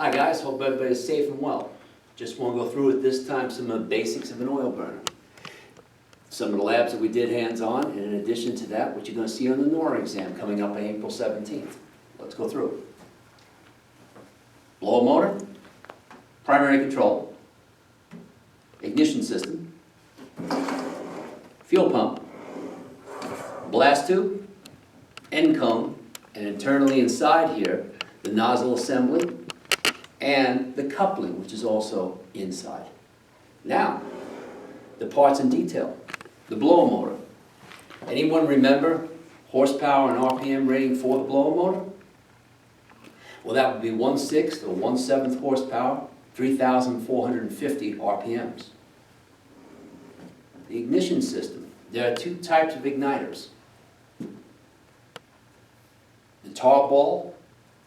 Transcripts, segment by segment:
Hi guys, hope everybody's safe and well. Just want to go through at this time some of the basics of an oil burner. Some of the labs that we did hands-on, and in addition to that, what you're going to see on the NORA exam coming up on April 17th. Let's go through it. Blower motor, primary control, ignition system, fuel pump, blast tube, end cone, and internally inside here, the nozzle assembly, and the coupling, which is also inside. Now, the parts in detail. The blower motor. Anyone remember horsepower and RPM rating for the blower motor? Well, that would be 1/6 or 1/7 horsepower, 3,450 RPMs. The ignition system. There are two types of igniters. The tar ball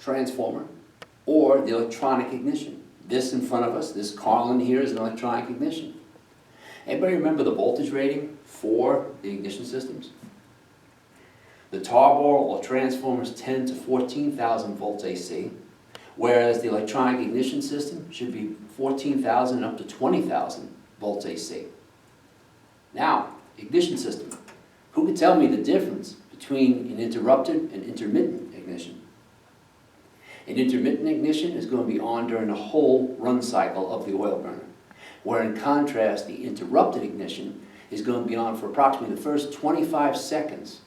transformer or the electronic ignition. This in front of us, this Carlin here, is an electronic ignition. Anybody remember the voltage rating for the ignition systems? The tar ball or transformers 10 to 14,000 volts AC, whereas the electronic ignition system should be 14,000 up to 20,000 volts AC. Now, ignition system. Who could tell me the difference between an interrupted and intermittent ignition? An intermittent ignition is going to be on during the whole run cycle of the oil burner, where in contrast, the interrupted ignition is going to be on for approximately the first 25 seconds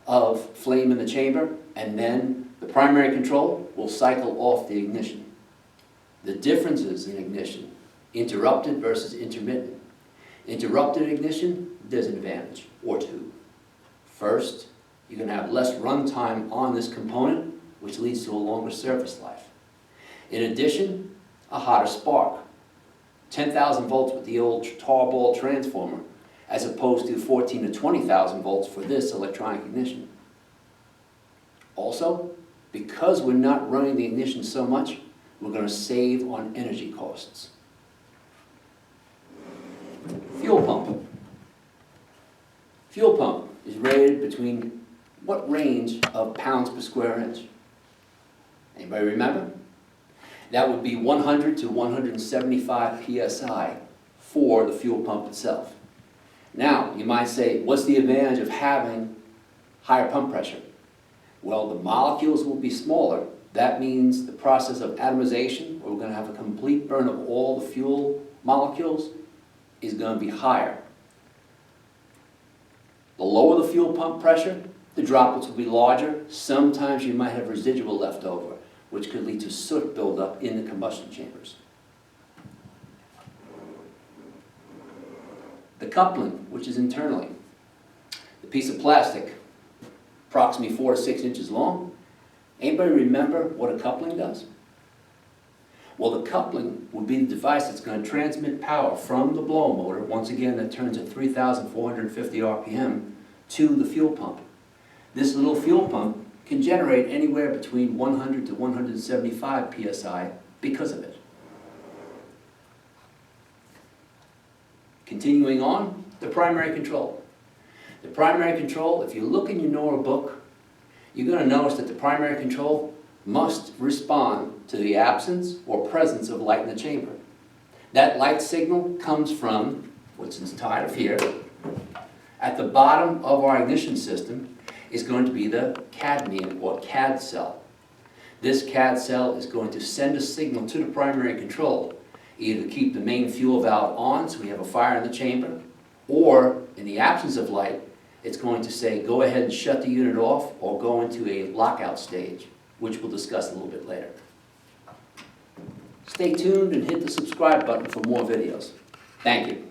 of flame in the chamber, and then the primary control will cycle off the ignition. The differences in ignition, interrupted versus intermittent. Interrupted ignition, there's an advantage, or two. First, you're going to have less runtime on this component, which leads to a longer service life. In addition, a hotter spark. 10,000 volts with the old tar ball transformer, as opposed to 14 to 20,000 volts for this electronic ignition. Also, because we're not running the ignition so much, we're going to save on energy costs. Fuel pump. Fuel pump is rated between what range of pounds per square inch? Anybody remember? That would be 100 to 175 psi for the fuel pump itself. Now, you might say, what's the advantage of having higher pump pressure? Well, the molecules will be smaller. That means the process of atomization, where we're going to have a complete burn of all the fuel molecules, is going to be higher. The lower the fuel pump pressure, the droplets will be larger. Sometimes you might have residual left over, which could lead to soot buildup in the combustion chambers. The coupling, which is internally. The piece of plastic, approximately 4 to 6 inches long. Anybody remember what a coupling does? Well, the coupling would be the device that's going to transmit power from the blower motor, once again that turns at 3,450 RPM, to the fuel pump. This little fuel pump can generate anywhere between 100 to 175 psi because of it. Continuing on, the primary control. The primary control, if you look in your NORA book, you're going to notice that the primary control must respond to the absence or presence of light in the chamber. That light signal comes from what's inside of here. At the bottom of our ignition system is going to be the cadmium or CAD cell. This CAD cell is going to send a signal to the primary control, either to keep the main fuel valve on so we have a fire in the chamber, or in the absence of light, it's going to say go ahead and shut the unit off or go into a lockout stage, which we'll discuss a little bit later. Stay tuned and hit the subscribe button for more videos. Thank you.